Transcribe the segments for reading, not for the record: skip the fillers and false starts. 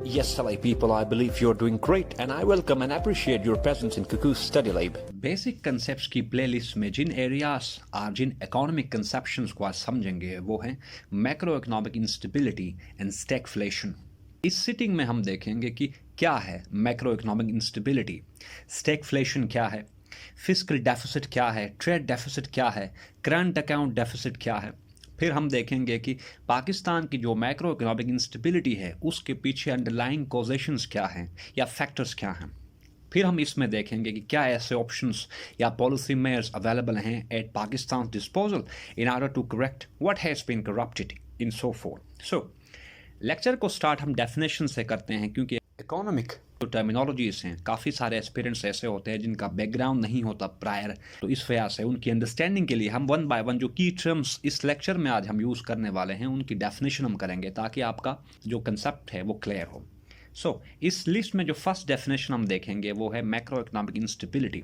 Yes, LA people, I believe you're doing great and I welcome and appreciate your presence in Cuckoo's Study Lab. Basic concepts की playlist में जिन areas और जिन economic conceptions को आज समझेंगे वो हैं macro economic instability and stagflation. इस sitting में हम देखेंगे कि क्या है मैक्रो इकोनॉमिक इंस्टेबिलिटी, स्टैगफ्लेशन क्या है, फिस्कल डेफिसिट क्या है, ट्रेड डेफिसिट क्या है, करंट अकाउंट डेफिसिट क्या है। फिर हम देखेंगे कि पाकिस्तान की जो मैक्रो इकोनॉमिक इंस्टेबिलिटी है उसके पीछे अंडरलाइंग कॉजेशंस क्या हैं या फैक्टर्स क्या हैं। फिर हम इसमें देखेंगे कि क्या ऐसे ऑप्शंस या पॉलिसी मेयर्स अवेलेबल हैं at Pakistan disposal in order to correct what has been corrupted in so forth. So lecture को स्टार्ट हम डेफिनेशन से करते हैं, क्योंकि इकोनॉमिक जो टर्मिनोलॉजीज हैं काफ़ी सारे एस्पिरेंट्स ऐसे होते हैं जिनका बैकग्राउंड नहीं होता प्रायर, तो इस वजह से उनकी अंडरस्टैंडिंग के लिए हम वन बाय वन जो की टर्म्स इस लेक्चर में आज हम यूज़ करने वाले हैं उनकी डेफिनेशन हम करेंगे ताकि आपका जो कंसेप्ट है वो क्लियर हो। सो इस लिस्ट में जो फर्स्ट डेफिनेशन हम देखेंगे वो है मैक्रो इकोनॉमिक इंस्टेबिलिटी।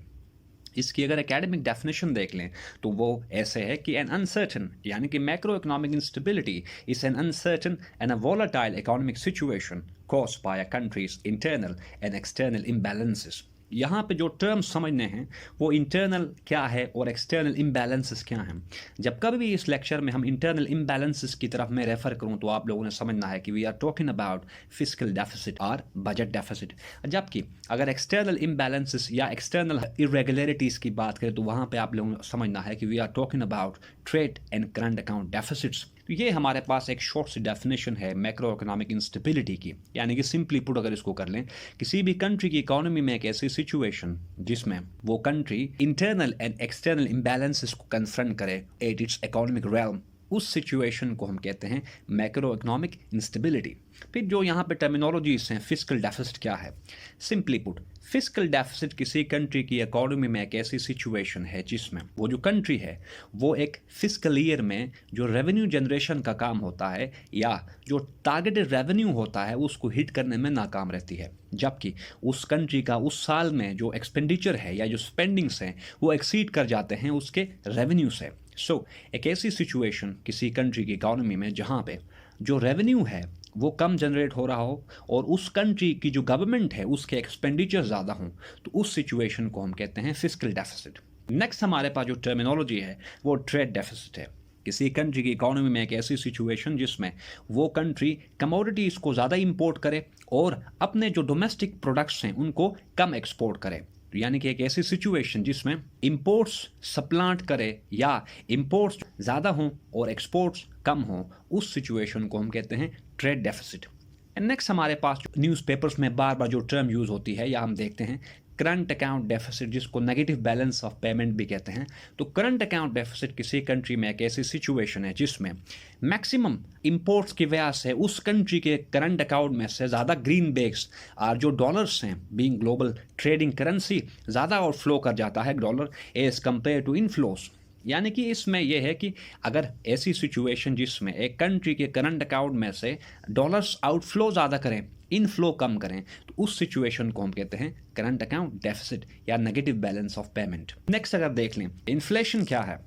इसकी अगर एकेडमिक डेफिनेशन देख लें तो वो ऐसे है कि एन अनसर्टन, यानी कि macro economic instability is an uncertain and a volatile economic situation caused by a country's internal and external imbalances। यहाँ पे जो टर्म्स समझने हैं वो इंटरनल क्या है और एक्सटर्नल इम्बैलेंसेस क्या हैं। जब कभी भी इस लेक्चर में हम इंटरनल इम्बैलेंसेस की तरफ मैं रेफर करूँ तो आप लोगों ने समझना है कि we are talking about fiscal deficit और बजट डेफिसिट। जबकि अगर एक्सटर्नल इम्बैलेंसेस या एक्सटर्नल इरेगुलरिटीज़ की बात करें तो वहाँ पे आप लोगों को समझना है कि we are talking about trade and current account deficits. तो ये हमारे पास एक शॉर्ट सी डेफिनेशन है मैक्रो इकोनॉमिक इंस्टेबिलिटी की, यानी कि सिंपली पुट अगर इसको कर लें, किसी भी कंट्री की इकोनॉमी में एक ऐसी सिचुएशन जिसमें वो country internal and external imbalances को कन्फ्रंट करे एट इट्स इकोनॉमिक रेल्म, उस सिचुएशन को हम कहते हैं मैक्रो इकोनॉमिक इंस्टेबिलिटी। फिर जो यहाँ पे टर्मिनोलॉजीज हैं, फिस्कल डेफिसिट क्या है, सिंपली पुट फिस्कल डेफिसिट किसी कंट्री की इकोनॉमी में एक ऐसी सिचुएशन है जिसमें वो जो कंट्री है वो एक फिस्कल ईयर में जो रेवेन्यू जनरेशन का काम होता है या जो टारगेटेड रेवेन्यू होता है उसको हिट करने में नाकाम रहती है, जबकि उस कंट्री का उस साल में जो एक्सपेंडिचर है या जो स्पेंडिंग्स हैं वो एक्सीड कर जाते हैं उसके रेवेन्यू से। सो एक ऐसी सिचुएशन किसी कंट्री की इकोनॉमी में जहाँ पे जो रेवेन्यू है वो कम जनरेट हो रहा हो और उस कंट्री की जो गवर्नमेंट है उसके एक्सपेंडिचर ज़्यादा हों, तो उस सिचुएशन को हम कहते हैं फिस्कल डेफिसिट। नेक्स्ट हमारे पास जो टर्मिनोलॉजी है वो ट्रेड डेफिसिट है। किसी कंट्री की इकोनॉमी में एक ऐसी सिचुएशन जिसमें वो कंट्री कमोडिटीज़ को ज़्यादा इंपोर्ट करे और अपने जो डोमेस्टिक प्रोडक्ट्स हैं उनको कम एक्सपोर्ट करे, यानी कि एक ऐसी सिचुएशन जिसमें इंपोर्ट्स सप्लांट करे या इंपोर्ट्स ज़्यादा हों और एक्सपोर्ट्स कम हों, उस सिचुएशन को हम कहते हैं ट्रेड डेफिसिट। एंड नेक्स्ट हमारे पास न्यूज़पेपर्स में बार बार जो टर्म यूज़ होती है या हम देखते हैं करंट अकाउंट डेफिसिट, जिसको नेगेटिव बैलेंस ऑफ पेमेंट भी कहते हैं। तो करंट अकाउंट डेफिसिट किसी कंट्री में एक ऐसी सिचुएशन है जिसमें मैक्सिमम इंपोर्ट्स की वजह से उस कंट्री के करंट अकाउंट में से ज़्यादा ग्रीन बेग्स और जो डॉलर्स हैं, बीइंग ग्लोबल ट्रेडिंग करेंसी, ज़्यादा आउटफ्लो कर जाता है dollar as compare to inflows. यानी कि इसमें यह है कि अगर ऐसी सिचुएशन जिसमें एक कंट्री के करंट अकाउंट में से डॉलर्स आउटफ्लो ज़्यादा करें, इनफ्लो कम करें, तो उस सिचुएशन को हम कहते हैं करंट अकाउंट डेफिसिट या negative balance of payment. Next अगर देख लें इन्फ्लेशन क्या है,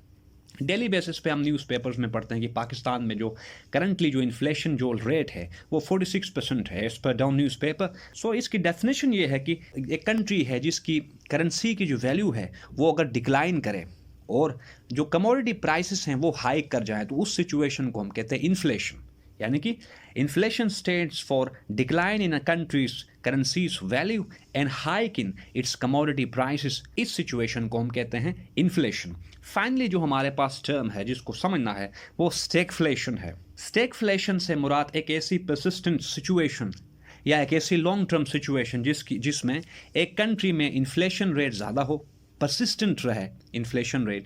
डेली बेसिस पे हम न्यूज़पेपर्स में पढ़ते हैं कि पाकिस्तान में जो करंटली जो इन्फ्लेशन जो रेट है वो 46% है एज पर डाउन न्यूज़पेपर। सो इसकी डेफिनेशन ये है कि एक कंट्री है जिसकी करेंसी की जो वैल्यू है वो अगर डिक्लाइन करे और जो कमोडिटी प्राइसेस हैं वो हाइक कर जाएं, तो उस सिचुएशन को हम कहते हैं इन्फ्लेशन। यानी कि inflation states for decline in a countries currencies value and hike in its commodity prices, इस सिचुएशन को हम कहते हैं इन्फ्लेशन। फाइनली जो हमारे पास टर्म है जिसको समझना है वो स्टैगफ्लेशन है। स्टैगफ्लेशन से मुराद एक ऐसी परसिस्टेंट सिचुएशन या एक ऐसी लॉन्ग टर्म सिचुएशन जिसमें एक कंट्री में इन्फ्लेशन रेट ज़्यादा हो, परसिस्टेंट रहे इन्फ्लेशन रेट,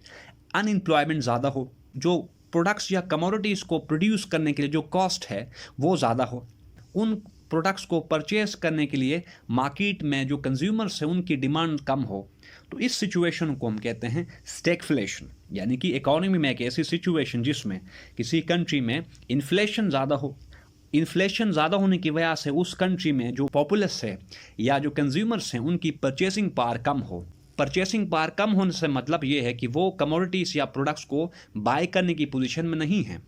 अनएम्प्लॉयमेंट ज़्यादा हो, जो प्रोडक्ट्स या कमोडिटीज़ को प्रोड्यूस करने के लिए जो कॉस्ट है वो ज़्यादा हो, उन प्रोडक्ट्स को परचेस करने के लिए मार्केट में जो कंज्यूमर्स हैं उनकी डिमांड कम हो, तो इस सिचुएशन को हम कहते हैं स्टैगफ्लेशन। यानी कि इकोनॉमी में एक ऐसी सिचुएशन जिसमें किसी कंट्री में इन्फ्लेशन ज़्यादा हो, इन्फ्लेशन ज़्यादा होने की वजह से उस कंट्री में जो पॉपुलस है या जो कंज्यूमर्स हैं उनकी परचेसिंग पावर कम हो। परचेसिंग पावर कम होने से मतलब ये है कि वो कमोडिटीज़ या प्रोडक्ट्स को बाय करने की पोजीशन में नहीं हैं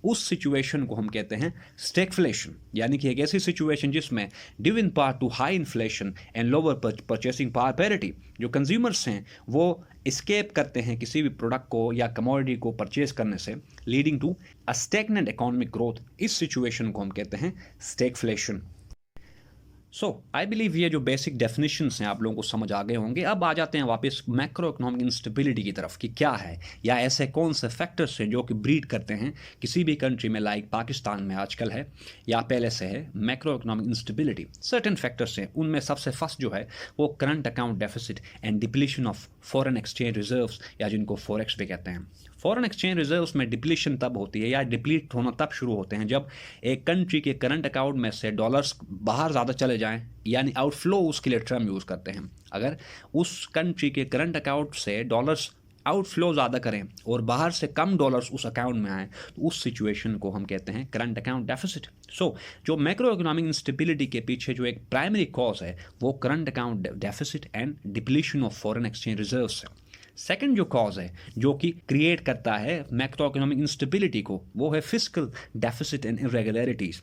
उस सिचुएशन को हम कहते हैं स्टैगफ्लेशन, यानी कि एक ऐसी सिचुएशन जिसमें due in part to high inflation and lower purchasing power parity, जो कंज्यूमर्स हैं वो एस्केप करते हैं किसी भी प्रोडक्ट को या कमोडिटी को परचेज करने से, leading to a stagnant economic growth. इस सिचुएशन को हम कहते हैं स्टैगफ्लेशन। सो आई बिलीव ये जो बेसिक डेफिनेशंस हैं आप लोगों को समझ आ गए होंगे। अब आ जाते हैं वापस मैक्रो इकोनॉमिक इंस्टेबिलिटी की तरफ कि क्या है या ऐसे कौन से फैक्टर्स हैं जो कि ब्रीड करते हैं किसी भी कंट्री में, लाइक पाकिस्तान में आजकल है या पहले से है macro economic instability. Certain factors हैं, उनमें सबसे फर्स्ट जो है वो current account deficit and depletion of foreign exchange reserves, या जिनको फॉरेक्स भी कहते हैं। फॉरेन एक्सचेंज रिजर्व्स में डिप्लीशन तब होती है या डिप्लीट होना तब शुरू होते हैं जब एक कंट्री के करंट अकाउंट में से डॉलर्स बाहर ज़्यादा चले जाएं, यानी आउटफ्लो उसके लिए टर्म यूज़ करते हैं। अगर उस कंट्री के करंट अकाउंट से डॉलर्स आउटफ्लो ज़्यादा करें और बाहर से कम डॉलर्स उस अकाउंट में आए तो उस सिचुएशन को हम कहते हैं करंट अकाउंट डेफिसिट। सो जो मैक्रो इकोनॉमिक इंस्टेबिलिटी के पीछे जो एक प्राइमरी कॉज है वो current account deficit and depletion of foreign exchange reserves है। सेकंड जो कॉज है जो कि क्रिएट करता है मैक्रो इकोनॉमिक इंस्टेबिलिटी को, वो है फिस्कल डेफिसिट एंड इरेगुलरिटीज़।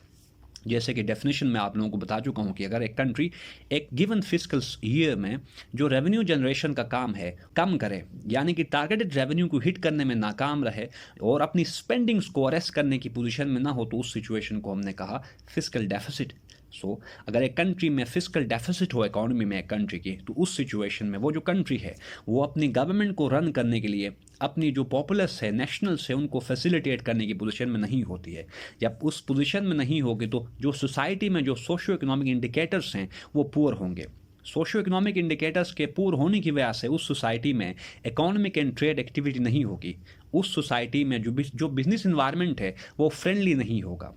जैसे कि डेफिनेशन में आप लोगों को बता चुका हूँ कि अगर एक कंट्री एक गिवन फिस्कल ईयर में जो रेवेन्यू जनरेशन का काम है कम करे, यानी कि टारगेटेड रेवेन्यू को हिट करने में नाकाम रहे और अपनी स्पेंडिंग्स को अरेस्ट करने की पोजीशन में ना हो, तो उस सिचुएशन को हमने कहा फिस्कल डेफिसिट। सो अगर एक कंट्री में फिस्कल डेफिसिट हो इकोनॉमी में एक कंट्री की, तो उस सिचुएशन में वो जो कंट्री है वो अपनी गवर्नमेंट को रन करने के लिए अपनी जो पॉपुलस है, नेशनल्स है, उनको फैसिलिटेट करने की पोजीशन में नहीं होती है। जब उस पोजीशन में नहीं होगी तो जो सोसाइटी में जो सोशियो इकोनॉमिक इंडिकेटर्स हैं वो पुअर होंगे। सोशियो इकोनॉमिक इंडिकेटर्स के पुअर होने की वजह से उस सोसाइटी में इकोनॉमिक एंड ट्रेड एक्टिविटी नहीं होगी। उस सोसाइटी में जो बिजनेस इन्वायरमेंट है वो फ्रेंडली नहीं होगा,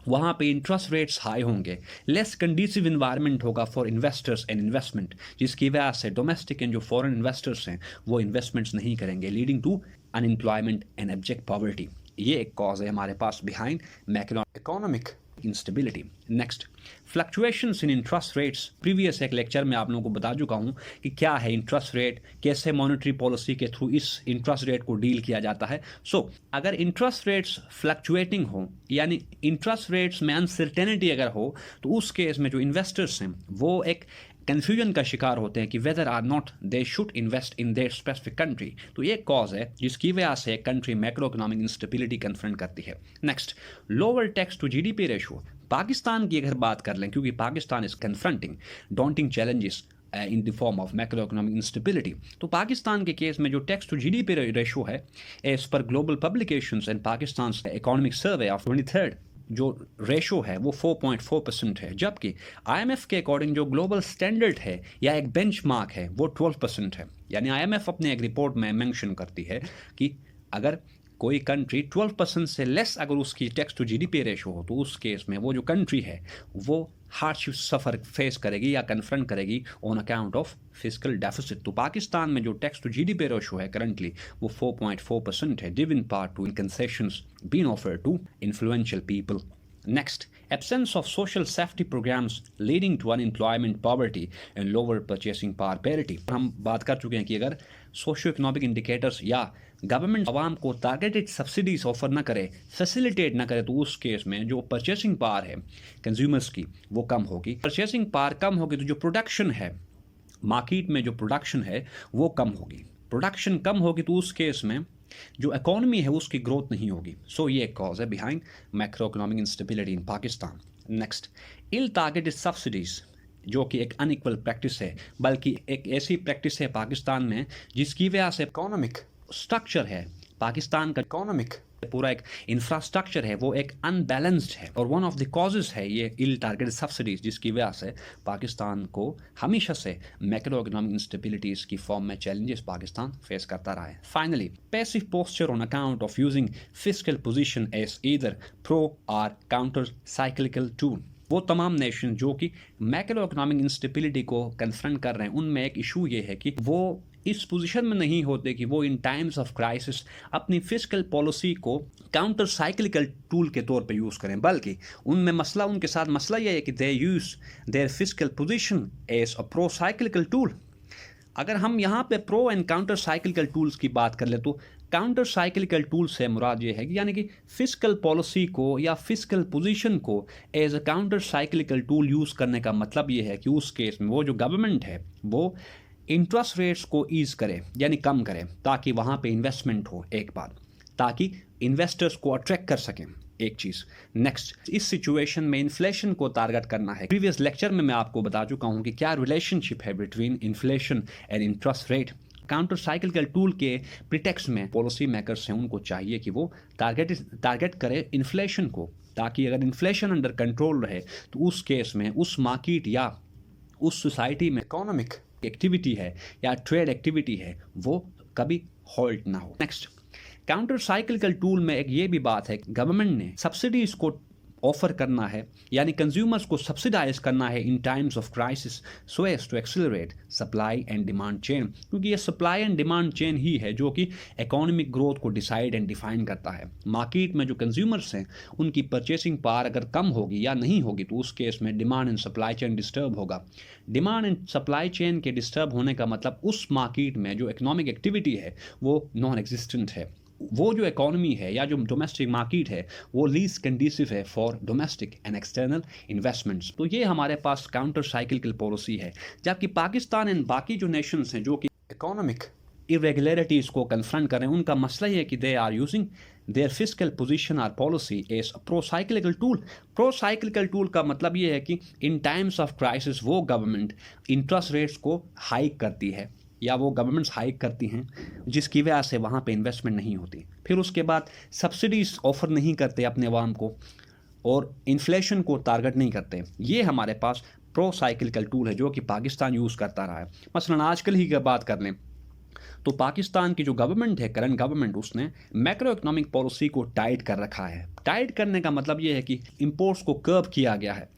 वहाँ पे इंटरेस्ट रेट्स हाई होंगे, लेस कंडीसिव इन्वायरमेंट होगा फॉर इन्वेस्टर्स एंड इन्वेस्टमेंट, जिसकी वजह से डोमेस्टिक एंड जो फॉरेन इन्वेस्टर्स हैं वो इन्वेस्टमेंट्स नहीं करेंगे, leading to unemployment and abject poverty. ये एक कॉज है हमारे पास behind macro economic instability. Next, fluctuations in interest rates. Previous एक लेक्चर में आप लोगों को बता चुका हूँ कि क्या है इंटरेस्ट रेट, कैसे मॉनेटरी पॉलिसी के थ्रू इस इंटरेस्ट रेट को डील किया जाता है। सो अगर इंटरेस्ट रेट्स फ्लक्चुएटिंग हो, यानी इंटरेस्ट रेट्स में अनसर्टेनिटी अगर हो, तो उस केस में जो इन्वेस्टर्स हैं वो एक कन्फ्यूजन का शिकार होते हैं कि whether or not they should invest in their specific country. तो ये कॉज है जिसकी वजह से country macro economic instability confront करती है। Next, lower tax to GDP ratio. Pakistan की अगर बात कर लें, क्योंकि Pakistan is confronting daunting challenges in the form of macro economic instability, तो पाकिस्तान के केस में जो टैक्स टू जीडीपी रेशो है as per global publications and Pakistan economic survey of 23rd जो रेशो है वो 4.4% है, जबकि आईएमएफ के अकॉर्डिंग जो ग्लोबल स्टैंडर्ड है या एक बेंचमार्क है वो 12% है। यानी आईएमएफ अपने एक रिपोर्ट में मेंशन करती है कि अगर कोई कंट्री 12% से लेस अगर उसकी टैक्स टू जीडीपी रेशो हो, तो उस केस में वो जो कंट्री है वो हार्डशिप सफ़र फेस करेगी या कन्फ्रंट करेगी on account of fiscal deficit. तो पाकिस्तान में जो टैक्स टू जीडीपी रेशो है करंटली वो 4.4% है, due in part to concessions been offered to influential people. Next, absence of social safety programs leading to unemployment, poverty and lower purchasing power parity। हम बात कर चुके हैं कि अगर सोशियो इकोनॉमिक इंडिकेटर्स या गवर्नमेंट आवाम को टारगेटेड सब्सिडीज ऑफर ना करे, फैसिलिटेट ना करे, तो उस केस में जो परचेसिंग पावर है कंज्यूमर्स की वो कम होगी। परचेसिंग पावर कम होगी तो जो प्रोडक्शन है मार्केट में, जो प्रोडक्शन है वो कम होगी। प्रोडक्शन कम होगी तो उस केस में जो इकोनॉमी है उसकी ग्रोथ नहीं होगी। सो ये एक कॉज है बिहाइंड मैक्रो इकोनॉमिक इंस्टेबिलिटी इन पाकिस्तान। नेक्स्ट, इल टारगेटेड सब्सिडीज, जो कि एक अनइक्वल प्रैक्टिस है, बल्कि एक ऐसी प्रैक्टिस है पाकिस्तान में जिसकी वजह से इकोनॉमिक स्ट्रक्चर है पाकिस्तान का, इकोनॉमिक पूरा एक इंफ्रास्ट्रक्चर है वो एक अनबैलेंस्ड है, और वन ऑफ द कॉजेज है ये इल टारगेटेड सब्सिडीज, जिसकी वजह से पाकिस्तान को हमेशा से मैक्रो इकोनॉमिक इंस्टेबिलिटीज की फॉर्म में चैलेंजेस पाकिस्तान फेस करता रहा है। Finally, passive posture on account of using fiscal position as either pro और काउंटर साइक्लिकल टूल। वो तमाम नेशन जो कि मैक्रो इकोनॉमिक इंस्टेबिलिटी को कन्फ्रंट कर रहे हैं, उनमें एक इशू ये है कि वो इस पोजीशन में नहीं होते कि वो इन टाइम्स ऑफ क्राइसिस अपनी फिस्कल पॉलिसी को काउंटर साइक्लिकल टूल के तौर पे यूज़ करें, बल्कि उनके साथ मसला ये है कि they use their fiscal position as a pro cyclical tool. अगर हम यहाँ पे pro and counter cyclical tools की बात कर ले तो काउंटर साइक्लिकल टूल से मुराद ये है कि यानी कि फिस्कल पॉलिसी को या फिस्कल पोजीशन को as a counter cyclical tool use करने का मतलब ये है कि उस केस में वो जो गवर्नमेंट है वो इंटरेस्ट रेट्स को ईज करे यानी कम करे, ताकि वहाँ पे इन्वेस्टमेंट हो एक बार, ताकि इन्वेस्टर्स को अट्रैक्ट कर सकें एक चीज़। नेक्स्ट, इस सिचुएशन में इन्फ्लेशन को टारगेट करना है। प्रीवियस लेक्चर में मैं आपको बता चुका हूँ कि क्या रिलेशनशिप है between inflation and interest rate. Counter cyclical tool के प्रिटेक्स्ट में पॉलिसी मेकर्स हैं, उनको चाहिए कि वो टारगेट करे इन्फ्लेशन को, ताकि अगर इन्फ्लेशन अंडर कंट्रोल रहे तो उस केस में उस मार्केट या उस सोसाइटी में इकोनॉमिक एक्टिविटी है या ट्रेड एक्टिविटी है वो कभी हॉल्ट ना हो। नेक्स्ट, काउंटर साइक्लिकल टूल में एक ये भी बात है कि गवर्नमेंट ने सब्सिडीज को ऑफर करना है, यानी कंज्यूमर्स को सब्सिडाइज करना है in times of crisis so as to accelerate supply and demand chain, क्योंकि ये सप्लाई एंड डिमांड चेन ही है जो कि इकोनॉमिक ग्रोथ को डिसाइड एंड डिफाइन करता है। मार्केट में जो कंज्यूमर्स हैं उनकी परचेसिंग पावर अगर कम होगी या नहीं होगी तो उस केस में demand and supply chain disturb होगा। डिमांड एंड सप्लाई चेन के डिस्टर्ब होने का मतलब उस मार्केट में जो इकोनॉमिक एक्टिविटी है वो नॉन एग्जिस्टेंट है। वो जो इकोनॉमी है या जो डोमेस्टिक मार्केट है वो लीस्ट कंडीसिव है for domestic and external investments. तो ये हमारे पास काउंटर साइक्लिकल पॉलिसी है। जबकि पाकिस्तान एंड बाकी जो नेशंस हैं जो कि इकोनॉमिक इरेगुलरिटीज़ को कन्फ्रंट करें, उनका मसला ये है कि they are using their fiscal position or policy as pro cyclical tool. Pro cyclical tool का मतलब ये है कि इन टाइम्स ऑफ क्राइसिस वो गवर्नमेंट इंटरेस्ट रेट्स को हाइक करती है या वो गवर्नमेंट्स हाइक करती हैं, जिसकी वजह से वहाँ पे इन्वेस्टमेंट नहीं होती। फिर उसके बाद सब्सिडीज ऑफर नहीं करते अपने अवाम को और इन्फ्लेशन को टारगेट नहीं करते। ये हमारे पास प्रो साइक्लिकल टूल है जो कि पाकिस्तान यूज़ करता रहा है। मसलन आजकल ही की बात कर लें तो पाकिस्तान की जो गवर्नमेंट है, करंट गवर्नमेंट, उसने मैक्रो इकोनॉमिक पॉलिसी को टाइट कर रखा है। टाइट करने का मतलब ये है कि इंपोर्ट्स को कर्ब किया गया है,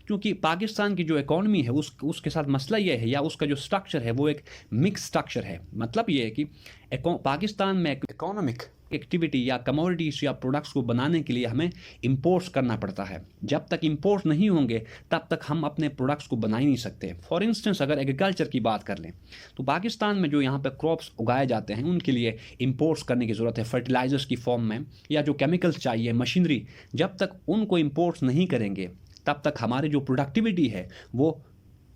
क्योंकि पाकिस्तान की जो इकॉनमी है उसके साथ मसला ये है या उसका जो स्ट्रक्चर है वो एक मिक्स स्ट्रक्चर है। मतलब ये है कि पाकिस्तान में इकोनॉमिक एक्टिविटी या कमोडिटीज या प्रोडक्ट्स को बनाने के लिए हमें इंपोर्ट्स करना पड़ता है। जब तक इंपोर्ट्स नहीं होंगे तब तक हम अपने प्रोडक्ट्स को बना ही नहीं सकते। फॉर इंस्टेंस अगर एग्रीकल्चर की बात कर लें तो पाकिस्तान में जो यहाँ पे क्रॉप्स उगाए जाते हैं उनके लिए इंपोर्ट्स करने की ज़रूरत है, फर्टिलाइजर्स की फॉर्म में या जो केमिकल्स चाहिए, मशीनरी। जब तक उनको इंपोर्ट्स नहीं करेंगे तब तक हमारी जो प्रोडक्टिविटी है वो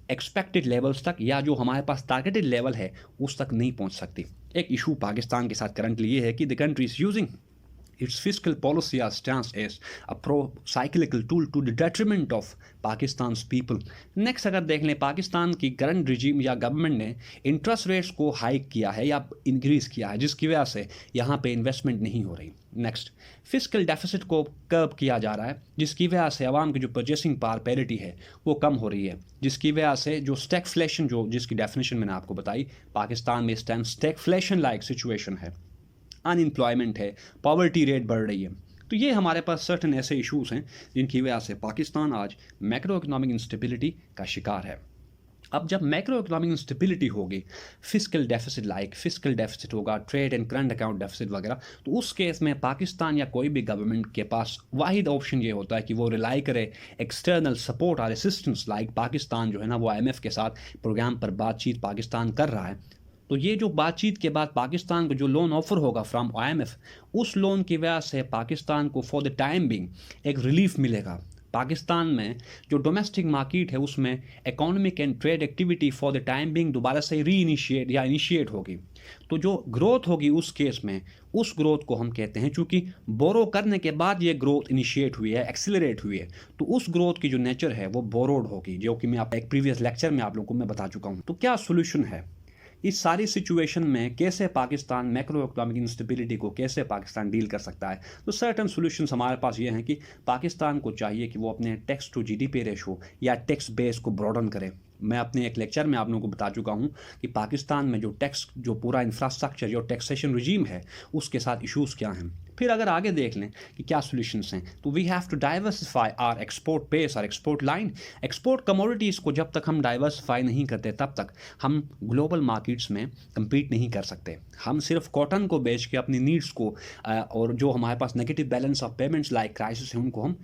एक्सपेक्टेड लेवल्स तक या जो हमारे पास टारगेटेड लेवल है उस तक नहीं पहुंच सकती। एक इशू पाकिस्तान के साथ करंटली ये है कि the country is using its fiscal policy or stance as a pro-cyclical tool to the detriment of Pakistan's people. Next अगर देख लें पाकिस्तान की करंट रिजीम या गवर्नमेंट ने इंटरेस्ट रेट्स को हाइक किया है या इंक्रीज़ किया है, जिसकी वजह से यहाँ पे इन्वेस्टमेंट नहीं हो रही। नेक्स्ट, फिस्कल डेफिसिट को कर्ब किया जा रहा है, जिसकी वजह से आवाम की जो परचेसिंग पावर पैरिटी है वो कम हो रही है, जिसकी वजह से जो स्टैगफ्लेशन जो जिसकी डेफिनेशन मैंने आपको बताई, पाकिस्तान में इस टाइम स्टैगफ्लेशन लाइक सिचुएशन है, अनएम्प्लॉयमेंट है, पॉवर्टी रेट बढ़ रही है। तो ये हमारे पास सर्टन ऐसे इश्यूज हैं जिनकी वजह से पाकिस्तान आज मैक्रो इकोनॉमिक इंस्टेबिलिटी का शिकार है। अब जब मैक्रो इकोनॉमिक इंस्टेबिलिटी होगी, फिस्कल डेफिसिट होगा, trade and current account deficit वगैरह, तो उस केस में पाकिस्तान या कोई भी गवर्नमेंट के पास वाहिद ऑप्शन ये होता है कि वो रिलाई करे एक्सटर्नल सपोर्ट और असिस्टेंस। लाइक पाकिस्तान जो है ना वो IMF के साथ प्रोग्राम पर बातचीत पाकिस्तान कर रहा है। तो ये जो बातचीत के बाद पाकिस्तान को जो लोन ऑफर होगा फ्रॉम IMF, उस लोन की वजह से पाकिस्तान को फॉर द टाइम बिंग एक रिलीफ मिलेगा। पाकिस्तान में जो डोमेस्टिक मार्केट है उसमें economic and trade activity for the time being दोबारा से इनिशिएट होगी। तो जो ग्रोथ होगी उस केस में, उस ग्रोथ को हम कहते हैं, चूंकि बोरो करने के बाद ये ग्रोथ इनिशिएट हुई है, एक्सिलरेट हुई है, तो उस ग्रोथ की जो नेचर है वो बोरोड होगी, जो कि मैं आप एक प्रीवियस लेक्चर में आप लोगों को मैं बता चुका हूँ। तो क्या सोल्यूशन है इस सारी सिचुएशन में, कैसे पाकिस्तान मैक्रो इकोनॉमिक इंस्टेबिलिटी को कैसे पाकिस्तान डील कर सकता है? तो सर्टन सॉल्यूशंस हमारे पास ये हैं कि पाकिस्तान को चाहिए कि वो अपने टैक्स टू GDP रेशो या टैक्स बेस को ब्रॉडन करे। मैं अपने एक लेक्चर में आप लोगों को बता चुका हूँ कि पाकिस्तान में जो टैक्स जो पूरा इंफ्रास्ट्रक्चर जो टैक्सेशन रिजीम है उसके साथ इश्यूज़ क्या हैं। फिर अगर आगे देख लें कि क्या सॉल्यूशंस हैं, तो we have to diversify our export base और एक्सपोर्ट लाइन। एक्सपोर्ट कमोडिटीज़ को जब तक हम डाइवर्सिफाई नहीं करते तब तक हम ग्लोबल मार्केट्स में कम्पीट नहीं कर सकते। हम सिर्फ कॉटन को बेच के अपनी नीड्स को और जो हमारे पास negative balance of payments like crisis है उनको हम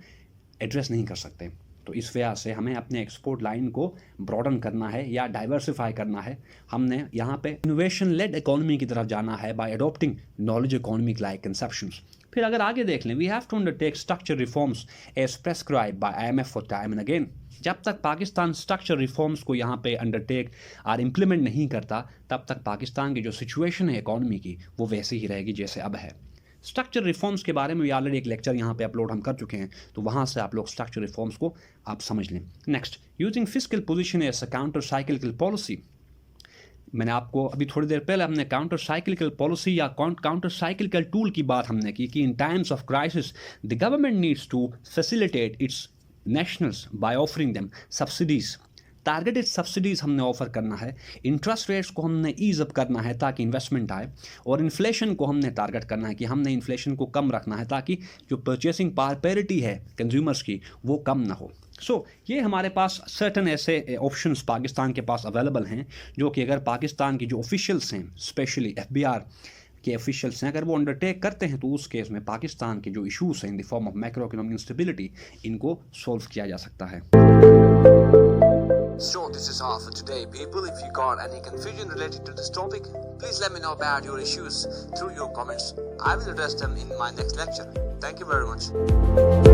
एड्रेस नहीं कर सकते। तो इस वजह से हमें अपने एक्सपोर्ट लाइन को ब्रॉडन करना है या डाइवर्सिफाई करना है। हमने यहाँ पे इनोवेशन लेड इकोनॉमी की तरफ जाना है by adopting knowledge economic like conceptions. फिर अगर आगे देख लें, we have to undertake structure reforms as prescribe by IMF for time and again. जब तक पाकिस्तान स्ट्रक्चर रिफॉर्म्स को यहाँ पे अंडरटेक और इम्प्लीमेंट नहीं करता, तब तक पाकिस्तान की जो सिचुएशन है इकोनॉमी की वो वैसी ही रहेगी जैसे अब है। स्ट्रक्चर रिफॉर्म्स के बारे में भी ऑलरेडी एक लेक्चर यहाँ पे अपलोड हम कर चुके हैं, तो वहाँ से आप लोग स्ट्रक्चर रिफॉर्म्स को आप समझ लें। Next, using fiscal position as a counter cyclical policy. मैंने आपको अभी थोड़ी देर पहले हमने काउंटर साइक्लिकल पॉलिसी या काउंटर साइक्लिकल टूल की बात हमने की कि in times of crisis the government needs to facilitate its nationals by offering them subsidies. Targeted subsidies हमने ऑफर करना है, इंटरेस्ट रेट्स को हमने ईज अप करना है ताकि इन्वेस्टमेंट आए, और इन्फ्लेशन को हमने टारगेट करना है कि हमने इन्फ्लेशन को कम रखना है ताकि जो परचेसिंग पावर पैरिटी है कंज्यूमर्स की वो कम ना हो। ये हमारे पास सर्टन ऐसे ऑप्शंस पाकिस्तान के पास अवेलेबल हैं जो कि अगर पाकिस्तान की जो ऑफिशियल्स हैं, स्पेशली FBR के ऑफिशियल्स हैं, अगर वो अंडरटेक करते हैं तो उस केस में पाकिस्तान के जो इशूज़ हैं इन the form of macro economic instability, इनको सॉल्व किया जा सकता है। So this is all for today, people. If you got any confusion related to this topic, please let me know about your issues through your comments. I will address them in my next lecture. Thank you very much.